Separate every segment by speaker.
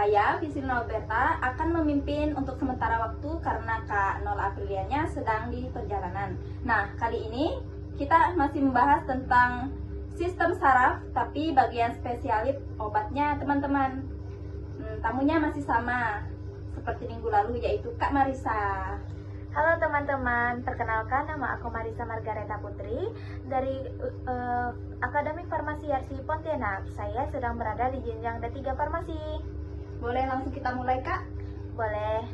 Speaker 1: Saya, Visi Noberta, akan memimpin untuk sementara waktu karena Kak Nol Aprilianya sedang di perjalanan. Nah, kali ini kita masih membahas tentang sistem saraf, tapi bagian spesialis obatnya teman-teman. Tamunya masih sama seperti minggu lalu, yaitu Kak Marisa.
Speaker 2: Halo teman-teman, perkenalkan nama aku Marisa Margareta Putri dari Akademik Farmasi Yarsi Pontianak. Saya sedang berada di jenjang D3 Farmasi.
Speaker 1: Boleh langsung kita mulai, Kak?
Speaker 2: Boleh.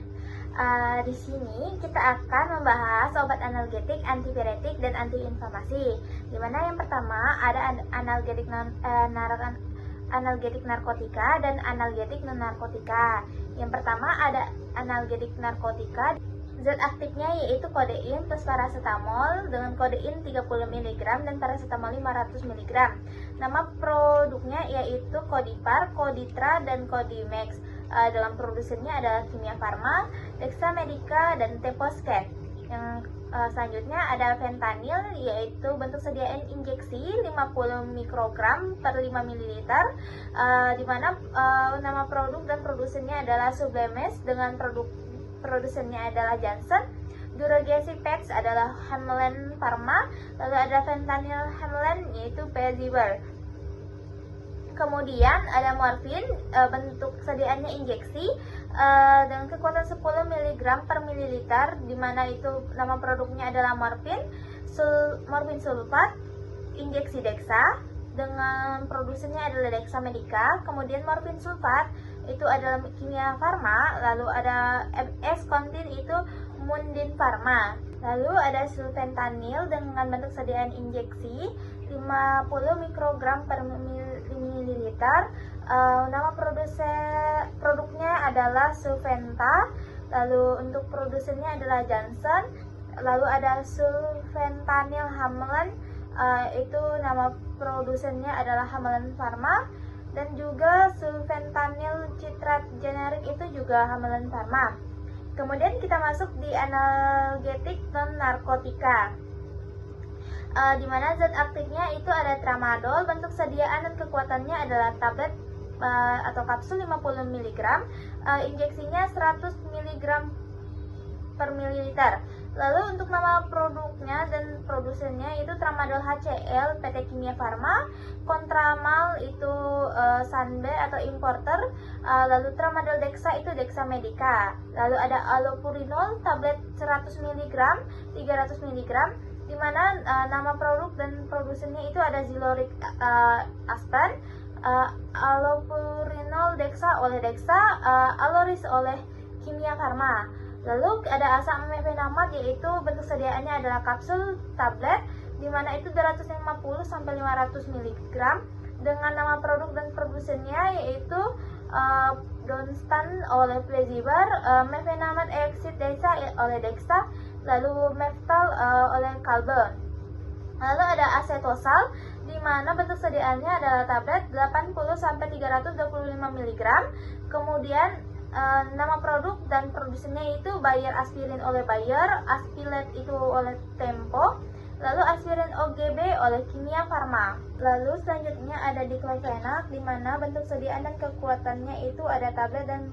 Speaker 2: Di sini kita akan membahas obat analgetik, antipiretik, dan antiinflamasi. Dimana yang pertama ada analgetik narkotika dan analgetik non narkotika. Yang pertama ada analgetik narkotika. Zat aktifnya yaitu kodein plus paracetamol dengan kodein 30 mg dan paracetamol 500 mg. Nama produknya yaitu Kodipar, Koditra, dan Kodimax. Dalam produsennya adalah Kimia Farma, Dexa Medica, dan Teposcan. Yang selanjutnya ada fentanyl, yaitu bentuk sediaan injeksi 50 mikrogram per 5 ml, di mana nama produk dan produsennya adalah Sublemes dengan produsennya adalah Janssen. Duragesipex adalah Hamelin Pharma, lalu ada fentanyl Hamelin yaitu Pfizer. Kemudian ada morfin, bentuk sediaannya injeksi dengan kekuatan 10 mg per mililiter, di mana itu nama produknya adalah morfin sulfat, injeksi Dexa dengan produsennya adalah Dexa Medica. Kemudian morfin sulfat itu adalah Kimia Farma, lalu ada MS Contin itu Mundin Pharma. Lalu ada sulfentanyl dengan bentuk sediaan injeksi 50 mikrogram per mililiter. Nama produknya adalah Suventa. Lalu untuk produsennya adalah Janssen. Lalu ada sulfentanyl Hamelin, itu nama produsennya adalah Hamelin Pharma. Dan juga sulfentanyl citrat generik itu juga Hamelin Pharma. Kemudian kita masuk di analgetik non narkotika, di mana zat aktifnya itu ada tramadol, bentuk sediaan dan kekuatannya adalah tablet atau kapsul 50 mg, injeksinya 100 mg per mililiter. Lalu untuk nama produknya dan produsennya itu Tramadol HCl PT Kimia Farma, Contramal itu Sanbe atau importer, lalu Tramadol Dexa itu Dexa Medica. Lalu ada allopurinol tablet 100 mg, 300 mg, di mana nama produk dan produsennya itu ada Ziloric Aspen, allopurinol Dexa oleh Dexa, Aloris oleh Kimia Farma. Lalu ada asam mefenamat, yaitu bentuk sediaannya adalah kapsul tablet, di mana itu 250 sampai 500 mg, dengan nama produk dan produsennya yaitu Donstan oleh Pfizer, mefenamat eoxid Dexa oleh Dexa, lalu Meftal oleh Calbon. Lalu ada asetosal, di mana bentuk sediaannya adalah tablet 80 sampai 325 mg. Kemudian nama produk dan produsennya itu Bayer Aspirin oleh Bayer, Aspilet itu oleh Tempo, lalu Aspirin OGB oleh Kimia Farma. Lalu selanjutnya ada diclofenac, di mana bentuk sediaan dan kekuatannya itu ada tablet dan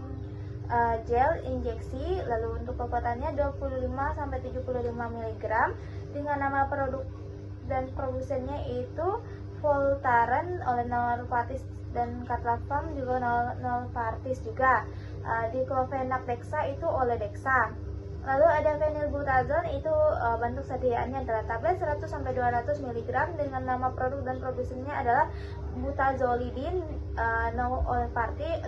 Speaker 2: gel injeksi, lalu untuk kekuatannya 25 sampai 75 mg, dengan nama produk dan produsennya itu Voltaren oleh Novartis dan Catalfarm juga Novartis juga. Diclofenac Dexa itu oleh Dexa. Lalu ada phenylbutazone, itu bentuk sediaannya adalah tablet 100 sampai 200 mg, dengan nama produk dan produsennya adalah Butazolidin oleh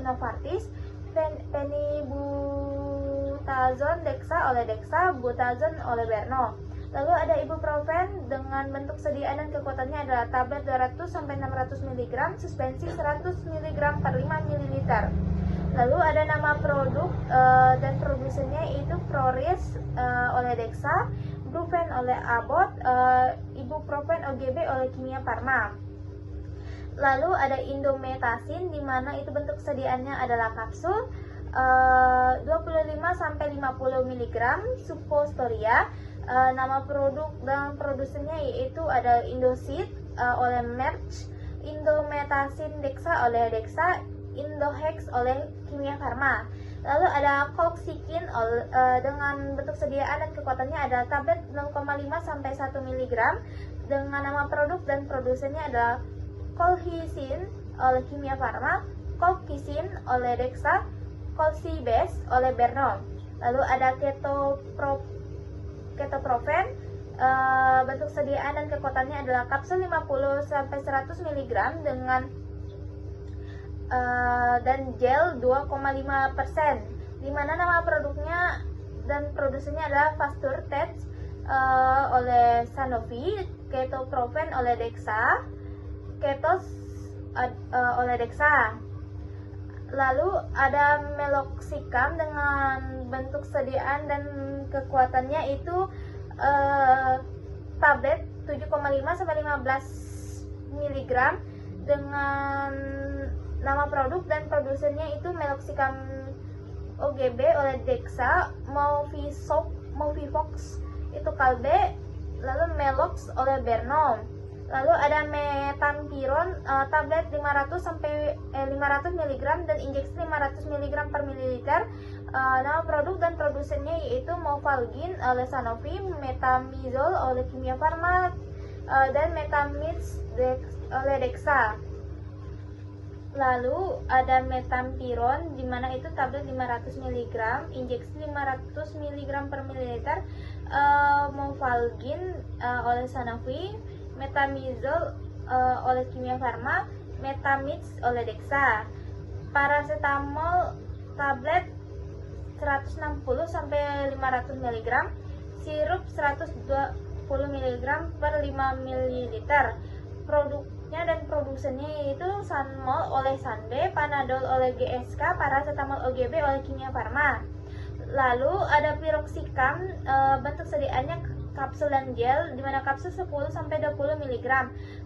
Speaker 2: Novartis, phenylbutazone Dexa oleh Dexa, Butazone oleh Berno. Lalu ada ibuprofen dengan bentuk sediaan dan kekuatannya adalah tablet 200 sampai 600 mg, suspensi 100 mg per 5 ml. Lalu ada nama produk dan produsennya itu Proris oleh Dexa, Brufen oleh Abbott, Ibuprofen OGB oleh Kimia Farma. Lalu ada Indomethacin, di mana itu bentuk sediaannya adalah kapsul 25 sampai 50 mg, Suppostoria. Nama produk dan produsennya yaitu ada Indosit oleh Merck, Indomethacin Dexa oleh Dexa, Indohex oleh Kimia Farma. Lalu ada colchicine dengan bentuk sediaan dan kekuatannya adalah tablet 0,5 sampai 1 mg dengan nama produk dan produsennya adalah colchicine oleh Kimia Farma, colchicine oleh Dexa, colchibase oleh Benom. Lalu ada ketoprofen, bentuk sediaan dan kekuatannya adalah kapsul 50 sampai 100 mg dengan dan gel 2,5%, di mana nama produknya dan produsennya adalah Fasturtet oleh Sanofi, ketoprofen oleh Dexa, ketos oleh Dexa. Lalu ada meloxicam dengan bentuk sediaan dan kekuatannya itu tablet 7,5 sampai 15 mg dengan nama produk dan produsennya itu meloxicam OGB oleh Dexa, Movifox itu Kalbe, lalu Melox oleh Benom. Lalu ada metampiron tablet 500 sampai 500 mg dan injeksi 500 mg per mililiter. Nama produk dan produsennya yaitu Movalgin oleh Sanofi, Metamizol oleh Kimia Farma, dan Metamix oleh Dexa. Lalu ada metampiron di mana itu tablet 500 mg, injeksi 500 mg per mililiter, Movalgin oleh Sanofi, Metamizol oleh Kimia Farma, Metamix oleh Dexa. Paracetamol tablet 160 sampai 500 mg, sirup 120 mg per 5 ml. Produknya dan produsennya yaitu Sanmol oleh Sanbe, Panadol oleh GSK, Paracetamol OGB oleh Kimia Farma. Lalu ada piroxicam, bentuk sediaannya kapsul dan gel, di mana kapsul 10 sampai 20 mg.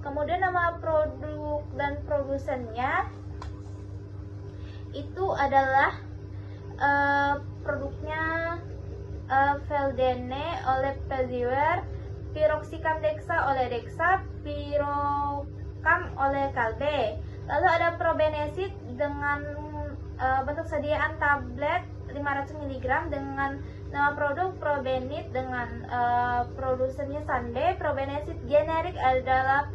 Speaker 2: Kemudian nama produk dan produsennya itu adalah produknya Veldene oleh Pelziwer, Piroxicam Dexa oleh Dexa, Pirocam oleh Kalbe. Lalu ada Probenecid dengan bentuk sediaan tablet 500 mg dengan nama produk Probenit dengan produsennya Sanbe. Probenecid generik adalah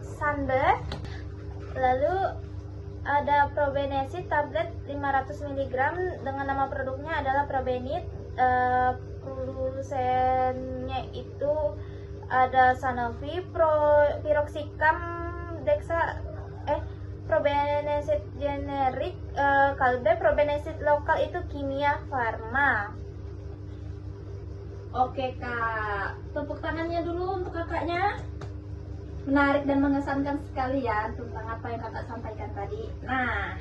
Speaker 2: Sanbe. Lalu ada Probenecid tablet 500 mg dengan nama produknya adalah Probenit. Produsennya itu ada Sanofi. Piroxicam Dexa Probenecid generik Kalbe, Probenecid lokal itu Kimia Farma.
Speaker 1: Oke kak, tepuk tangannya dulu untuk kakaknya. Menarik dan mengesankan sekali ya tentang apa yang kakak sampaikan tadi. Nah,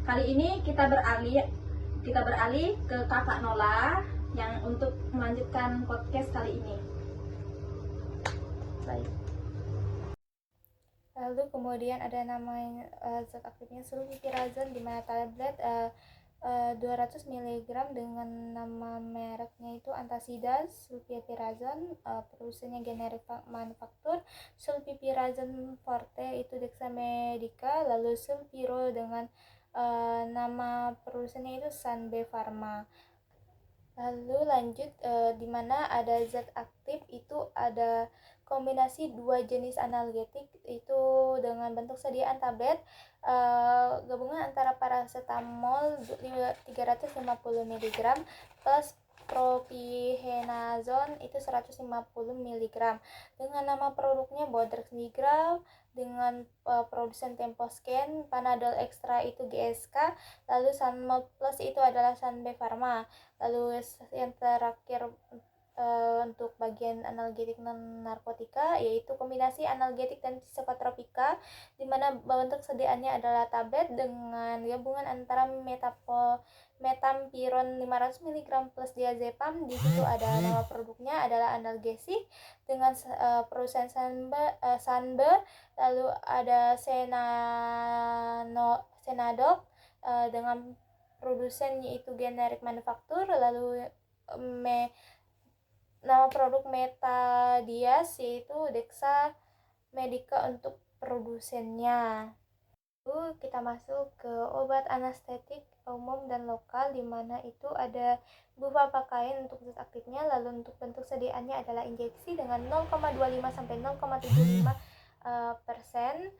Speaker 1: kali ini kita beralih ke kakak Nola yang untuk melanjutkan podcast kali ini.
Speaker 2: Baik. Lalu kemudian ada nama zat aktifnya sulfipirazon, di mana tablet 200 mg dengan nama mereknya itu Antacida sulfipirazon, produsennya generik manufaktur. Sulfipirazon forte itu Dexa Medica. Lalu sulfiro dengan nama produsennya itu Sanbe Pharma. Lalu lanjut, di mana ada zat aktif itu ada kombinasi dua jenis analgetik itu dengan bentuk sediaan tablet, gabungan antara paracetamol 350 mg plus propionazole itu 150 mg dengan nama produknya Bodrex Nigra dengan produsen Temposcan, Panadol Extra itu GSK, lalu Sanmol Plus itu adalah Sanbe Pharma. Lalu yang terakhir untuk bagian analgetik non narkotika yaitu kombinasi analgetik dan psikotropika, di mana bentuk sediaannya adalah tablet dengan gabungan antara metampiron 500 mg plus diazepam. Di situ ada nama produknya adalah analgesik dengan produsen Sanbe. Lalu ada Senadol dengan produsen yaitu generik manufaktur. Lalu nama produk Metadias yaitu Dexa Medica untuk produsennya. itu kita masuk ke obat anestetik umum dan lokal, di mana itu ada berupa pakaian untuk zat aktifnya. Lalu untuk bentuk sediaannya adalah injeksi dengan 0,25 sampai 0,75 persen,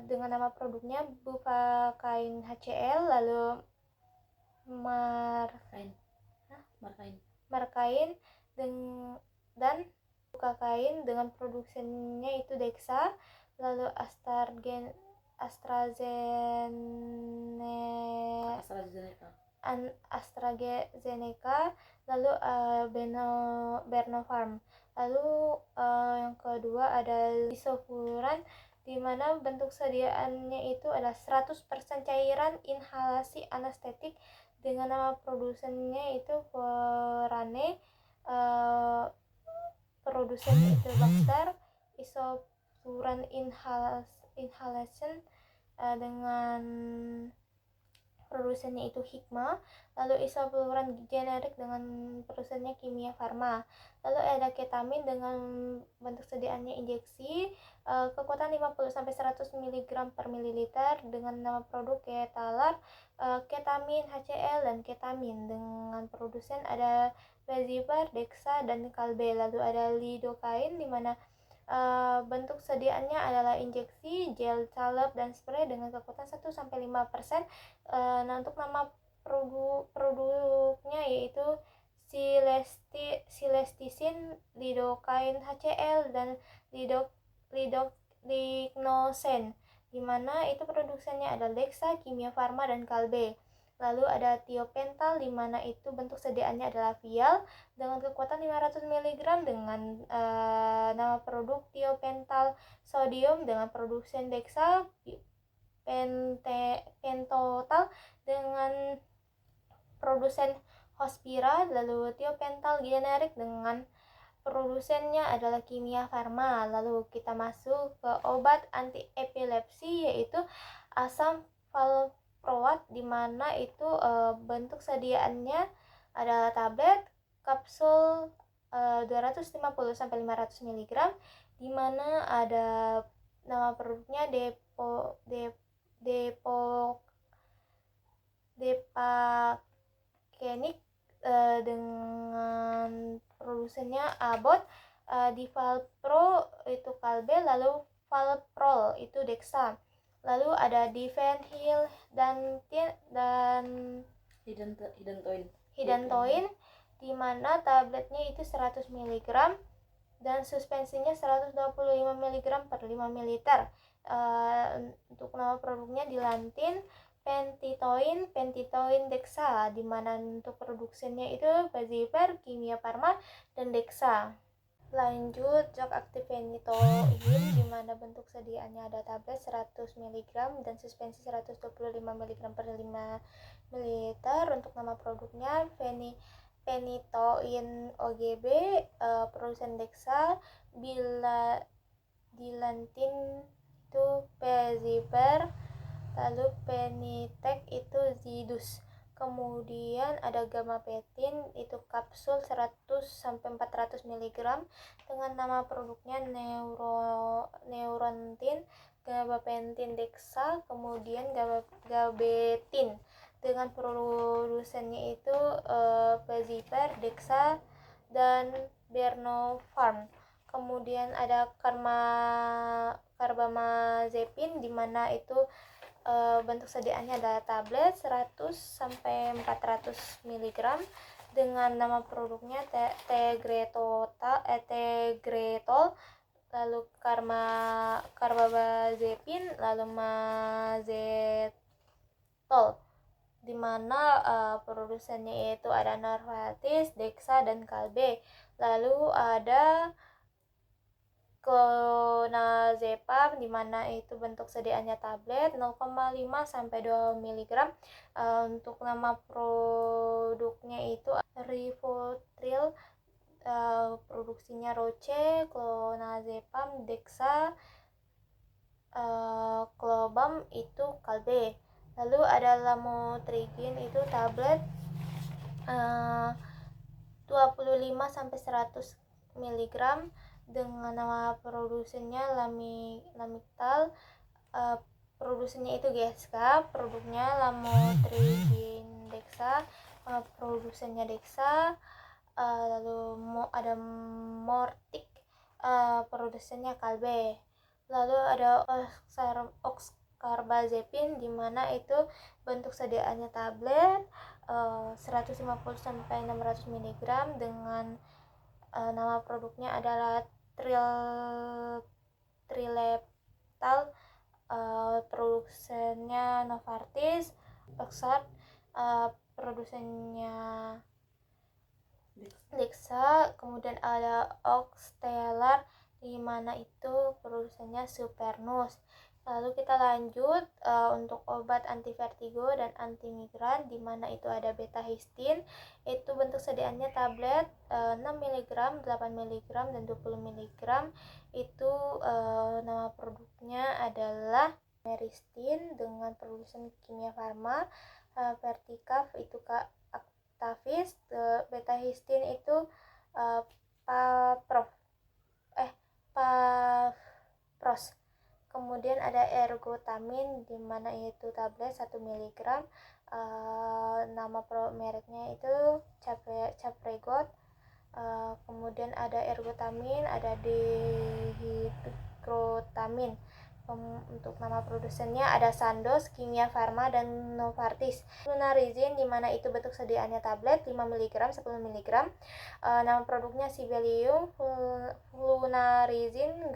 Speaker 2: dengan nama produknya berupa kain HCl, lalu markain dan buka kain dengan produsennya itu Dexa, lalu AstraZeneca, lalu Bernopharm. Lalu yang kedua ada isofluran, di mana bentuk sediaannya itu adalah 100% cairan inhalasi anestetik dengan nama produsennya itu Forane, produsen itu Baxter. Isofluran inhalation dengan produsennya itu Hikma. Lalu isofluran generik dengan produsennya Kimia Farma. Lalu ada ketamin dengan bentuk sediaannya injeksi, kekuatan 50-100 mg per mililiter dengan nama produk Ketalar, ketamin, HCl, dan ketamin. Dengan produsen ada Bezivar, Dexa, dan Kalbe. Lalu ada lidocaine, di mana bentuk sediaannya adalah injeksi, gel, salep, dan spray dengan kekuatan 1-5%. Nah, untuk nama produknya yaitu silestisin, lidocaine HCl, dan lignosen, di mana itu produsennya adalah Dexa, Kimia Farma, dan Kalbe. Lalu ada tiopental, di mana itu bentuk sediaannya adalah vial dengan kekuatan 500 mg dengan nama produk tiopental sodium dengan produsen Dexa, pentotal dengan produsen Hospira. Lalu tiopental generik dengan produsennya adalah Kimia Farma. Lalu kita masuk ke obat anti epilepsi yaitu asam valproat, di mana itu bentuk sediaannya adalah tablet, kapsul 250-500 mg, di mana ada nama produknya Depakenik, dengan produsennya Abbott, Divalpro itu Kalbe, lalu Valprol itu Dexa. Lalu ada Divenhil dan Hidantoin, di mana tabletnya itu 100 mg dan suspensinya 125 mg per 5 ml. Untuk nama produknya Dilantin, Pentitoin Dexa, di mana untuk produksinya itu Bezivar, Kimia Farma, dan Dexa. Lanjut, zat aktif phenytoin, di mana bentuk sediaannya ada tablet 100 mg dan suspensi 125 mg per 5 ml. Untuk nama produknya phenytoin OGB, produsen Dexa, Dilantin itu Bezivar, lalu Penitek itu Zidus. Kemudian ada Gabapentin itu kapsul 100-400 mg dengan nama produknya Neurontin, Gabapentin Dexa. Kemudian Gabetin dengan produsennya itu Bezivar, Dexa, dan Bernopharm. Kemudian ada Carbamazepin, di mana itu bentuk sediaannya adalah tablet 100-400 mg dengan nama produknya Tegretol, lalu Carbamazepin, lalu Mazetol, di mana produsennya itu ada Novartis, Dexa, dan Kalbe. Lalu ada Clonazepam, di mana itu bentuk sediaannya tablet 0,5-2 mg. Untuk nama produknya itu Rivotril, produksinya Roche, Clonazepam, Dexa, Clobam itu Kalbe. Lalu ada Lamotrigine itu tablet 25-100 mg dengan nama produsennya Lamictal, produsennya itu GSK, produknya Lamotrigine Dexa, produsennya Dexa. Lalu ada Mortic, produsennya Kalbe. Lalu ada Oxcarbazepine, di mana itu bentuk sediaannya tablet 150 sampai 600 mg dengan nama produknya adalah Trileptal, produsennya Novartis. Oxford, produsennya Dexa. Kemudian ada Oxtellar, di mana itu produsennya Supernus. Lalu kita lanjut untuk obat anti vertigo dan anti migran, di mana itu ada betahistin. Itu bentuk sediaannya tablet 6 mg, 8 mg, dan 20 mg. Itu nama produknya adalah Meristin dengan produsen Kimia Farma. Verticaf itu Actavis. Betahistin itu Pavpros. Kemudian ada ergotamin, di mana itu tablet 1 mg. Nama mereknya itu Capregot. Kemudian ada ergotamin, ada dihidrotamin. Untuk nama produsennya ada Sandoz, Kimia Farma, dan Novartis. Flunarizin, di mana itu bentuk sediaannya tablet 5 mg, 10 mg. Nama produknya Sibelium. Flunarizin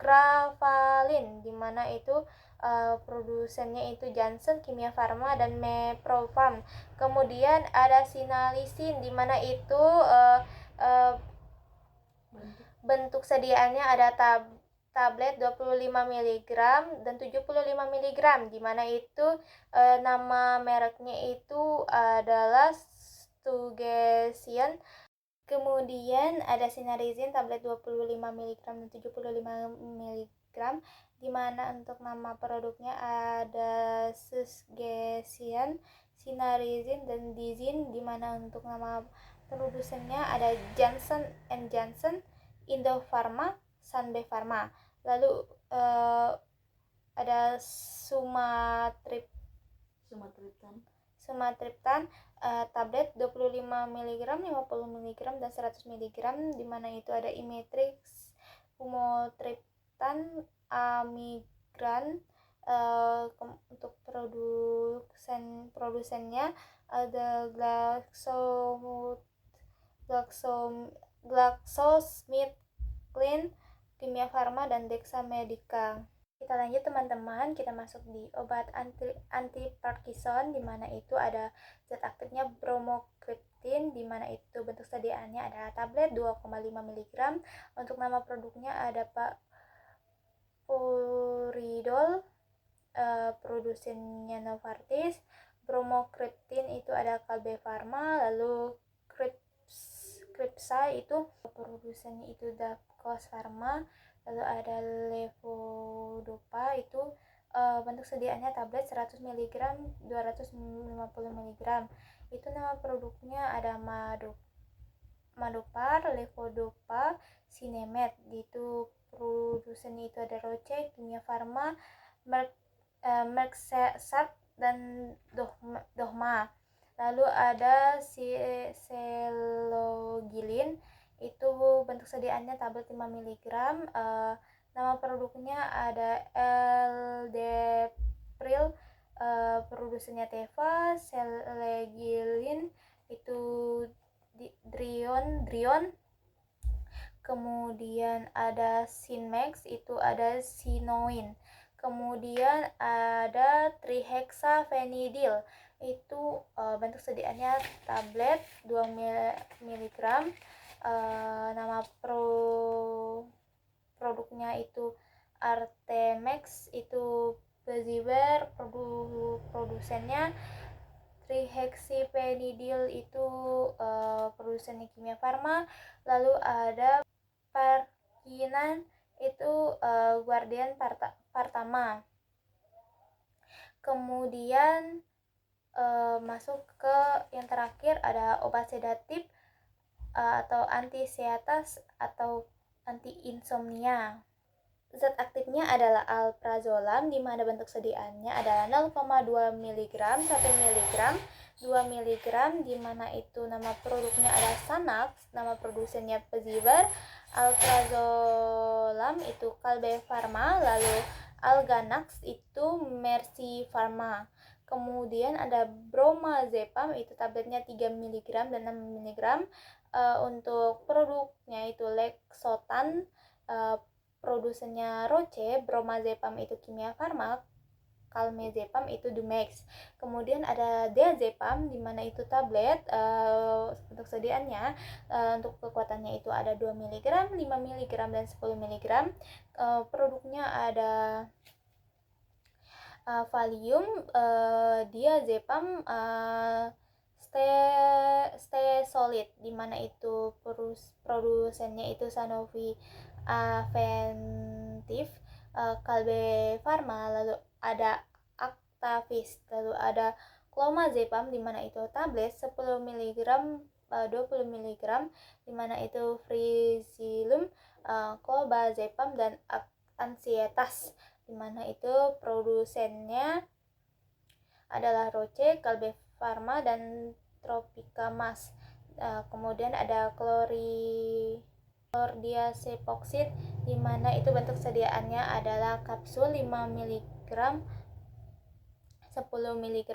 Speaker 2: Gravalin, di mana itu produsennya itu Janssen, Kimia Farma, dan Meprofarm. Kemudian ada Sinalisin, di mana itu bentuk sediaannya ada tablet 25 mg dan 75 mg, di mana itu nama mereknya itu adalah Stugesian. Kemudian ada Sinarizin tablet 25 mg dan 75 mg, di mana untuk nama produknya ada Susgesian, Sinarizin, dan Dizin, di mana untuk nama produsennya ada Johnson & Johnson, Indofarma, Sanbe Farma. Lalu ada Sumatriptan, tablet 25 mg, 50 mg, dan 100 mg, di mana itu ada Imetrix, Fumotriptan, Amigran. Untuk produsennya ada GlaxoSmithKline, Kimia Farma, dan Dexa Medica. Kita lanjut teman-teman, kita masuk di obat anti Parkinson, di mana itu ada zat aktifnya bromocriptine, di mana itu bentuk sediaannya adalah tablet 2,5 mg. Untuk nama produknya ada Puridol, produsennya Novartis. Bromocriptine itu ada Kalbe Farma. Lalu Kripsa itu produsennya itu Dapkos Farma. Lalu ada Levodopa, itu bentuk sediaannya tablet 100 mg, 250 mg. Itu nama produknya ada Madopar, Levodopa, Sinemet. Itu produsennya itu ada Roche, Kimia Farma, Merck dan Dohma. Lalu ada Selogilin, itu bentuk sediaannya tablet 5 mg. Nama produknya ada Eldepril, produsennya Teva. Selogilin itu Drion. Kemudian ada Sinmax, itu ada Sinoin. Kemudian ada trihexafenidil, itu bentuk sediaannya tablet 2 mg. Nama produknya itu Artemex, itu Beziver, produsennya trihexyphenidyl, itu produsennya Kimia Farma. Lalu ada Parkinan, itu Guardian Partama. Kemudian masuk ke yang terakhir, ada obat sedatif atau anti seatas atau anti insomnia. Zat aktifnya adalah alprazolam, di mana bentuk sediaannya adalah 0,2 mg, 1 mg, 2 mg, di mana itu nama produknya adalah Sanax, nama produsennya Peziver, alprazolam itu Kalbe Pharma, lalu Alganax itu Mercy Pharma. Kemudian ada bromazepam, itu tabletnya 3 mg dan 6 mg. Untuk produknya itu Lexotan, produsennya Roche, bromazepam itu Kimia Farma, kalmezepam itu Dumex. Kemudian ada diazepam, di mana itu tablet, untuk sediaannya, untuk kekuatannya itu ada 2 mg, 5 mg, dan 10 mg. Produknya ada Valium, diazepam, stay solid, di mana itu produsennya itu Sanofi Aventif, Kalbe Pharma, lalu ada Actavis, lalu ada clomazepam, di mana itu tablet 10 mg, 20 mg, di mana itu Frisium, clobazepam, dan ansietas, di mana itu produsennya adalah Roche, Kalbe Pharma, dan Tropica Mas. Kemudian ada chlordiazepoksid, di mana itu bentuk sediaannya adalah kapsul 5 mg, 10 mg.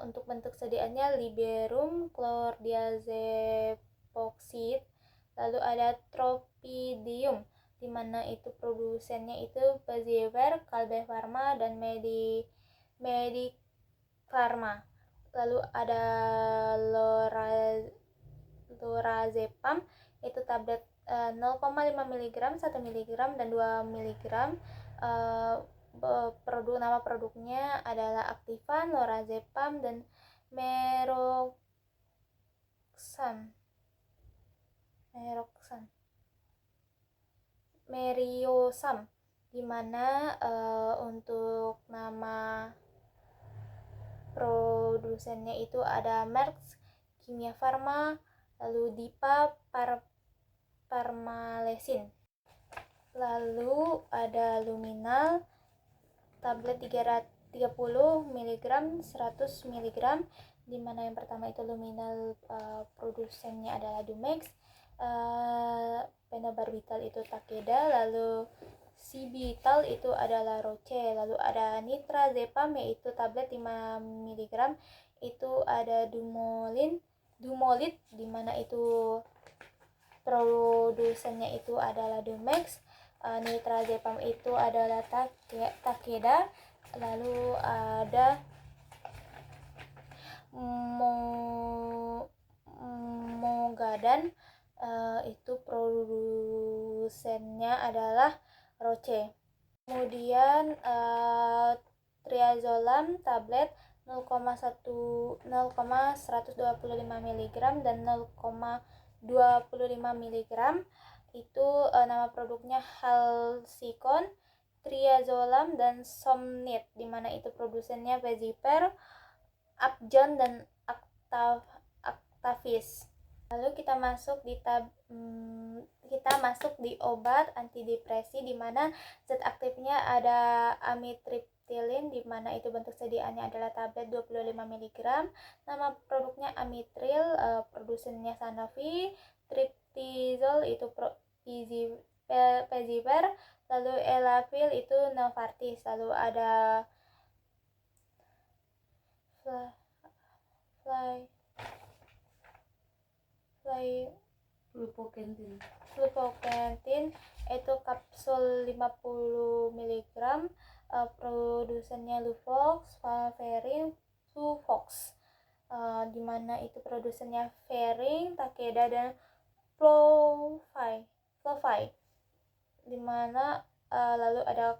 Speaker 2: Untuk bentuk sediaannya Liberum, chlordiazepoksid, lalu ada Tropidium, di mana itu produsennya itu Peziver, Kalbe Pharma, dan Medic Pharma. Lalu ada lorazepam, itu tablet 0,5 mg, 1 mg, dan 2 mg. Nama produknya adalah Activan, lorazepam, dan meriosam, di mana untuk nama produsennya itu ada Merck, Kimia Farma, lalu Dipa Parmalesin. Lalu ada Luminal, tablet 30 mg, 100 mg, di mana yang pertama itu Luminal, produsennya adalah Dumex, Phenobarbital itu Takeda, lalu Cibital itu adalah Roche, lalu ada Nitrazepam, yaitu tablet 5 mg, itu ada Dumolit, di mana itu produsennya itu adalah Dumex. Nitrazepam itu adalah Takeda, lalu ada Mogadan, itu produsennya adalah Roche. Kemudian triazolam tablet 0,125 mg dan 0,25 mg, itu nama produknya Halcyon, triazolam, dan Somnit, di mana itu produsennya Veziper, Upjohn, dan Actavis. Lalu kita masuk di obat antidepresi, di mana zat aktifnya ada amitriptilin, di mana itu bentuk sediaannya adalah tablet 25 mg. Nama produknya Amitril, produsennya Sanofi. Triptizol itu Peziver, lalu Elavil itu Novartis, lalu ada Fluvokentin itu kapsul 50 mg, produsennya Luvox, Faverin, Suvox, di mana itu produsennya Ferring, Takeda, dan Flowfy, di mana lalu ada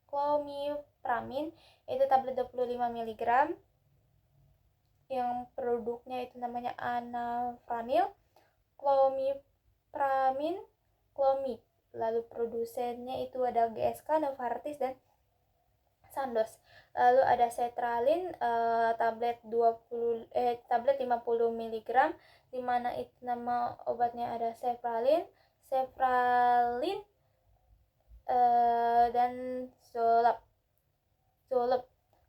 Speaker 2: Clomipramin, itu tablet 25 mg, yang produknya itu namanya Anafranil, Clomipramin, Clomip, lalu produsennya itu ada GSK, Novartis, dan Sandoz. Lalu ada Sertralin, tablet 50 mg, di mana itu nama obatnya ada Sertralin, dan Zolab.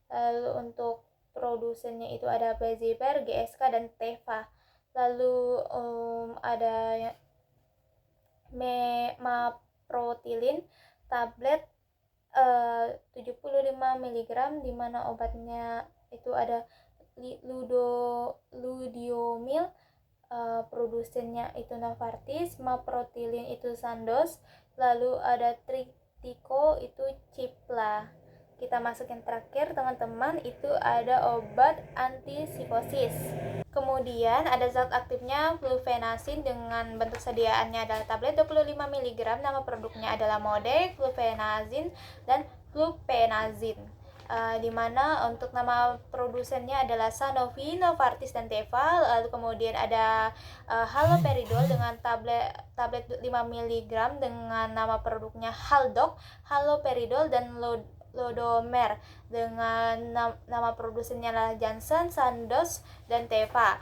Speaker 2: Lalu untuk produsennya itu ada Beziper, GSK, dan Teva. Lalu ada Maprotilin tablet 75 mg, di mana obatnya itu ada Ludiomil, produsennya itu Novartis. Maprotilin itu Sandoz. Lalu ada Tritiko itu Cipla. Kita masukin terakhir teman-teman, itu ada obat antipsikosis. Kemudian ada zat aktifnya flufenazin dengan bentuk sediaannya adalah tablet 25 mg, nama produknya adalah Mode, flufenazin, dan fluphenazin. Di mana untuk nama produsennya adalah Sanofi, Novartis, dan Teva. Lalu kemudian ada haloperidol dengan tablet 5 mg dengan nama produknya Haldoc, haloperidol, dan Lodomer dengan nama produsennya adalah Janssen, Sandoz, dan Teva.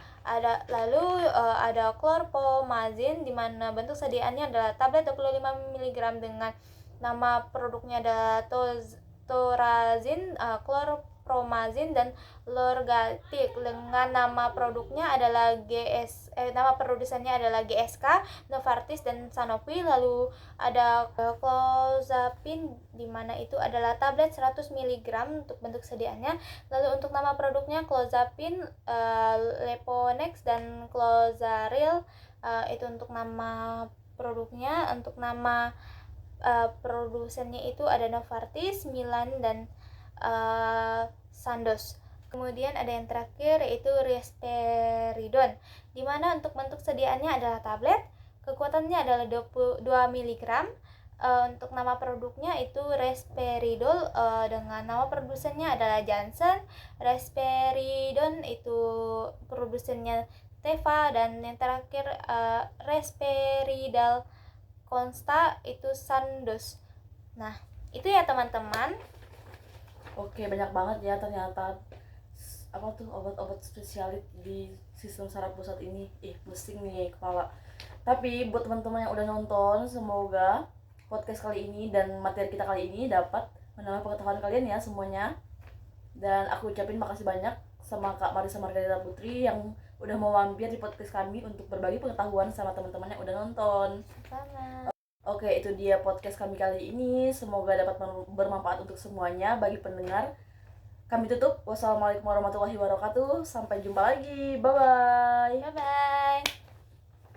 Speaker 2: Lalu ada chlorpromazine di mana bentuk sediaannya adalah tablet 25 mg dengan nama produknya adalah Torazin, chlorpromazine, dan Lorgatik dengan nama produknya adalah nama produsennya adalah GSK, Novartis, dan Sanofi. Lalu ada clozapine di mana itu adalah tablet 100 mg untuk bentuk sediaannya. Lalu untuk nama produknya clozapine, Leponex, dan Clozaril, itu untuk nama produknya. Untuk nama produsennya itu ada Novartis, Milan, dan Sandoz. Kemudian ada yang terakhir yaitu risperidon, di mana untuk bentuk sediaannya adalah tablet, kekuatannya adalah 22 mg. Untuk nama produknya itu Risperidol, dengan nama produsennya adalah Janssen. Risperidon itu produsennya Teva, dan yang terakhir Risperidal Consta itu Sandoz. Nah, itu ya teman-teman.
Speaker 3: Oke, banyak banget ya ternyata obat-obat spesialis di sistem saraf pusat ini. Pusing nih kepala. Tapi buat teman-teman yang udah nonton, semoga podcast kali ini dan materi kita kali ini dapat menambah pengetahuan kalian ya semuanya. Dan aku ucapin makasih banyak sama Kak Marisa Margarita Putri yang udah mau mampir di podcast kami untuk berbagi pengetahuan sama teman-teman yang udah nonton.
Speaker 2: Sama.
Speaker 3: Oke, itu dia podcast kami kali ini. Semoga dapat bermanfaat untuk semuanya bagi pendengar. Kami tutup. Wassalamualaikum warahmatullahi wabarakatuh. Sampai jumpa lagi. Bye-bye.
Speaker 2: Bye-bye.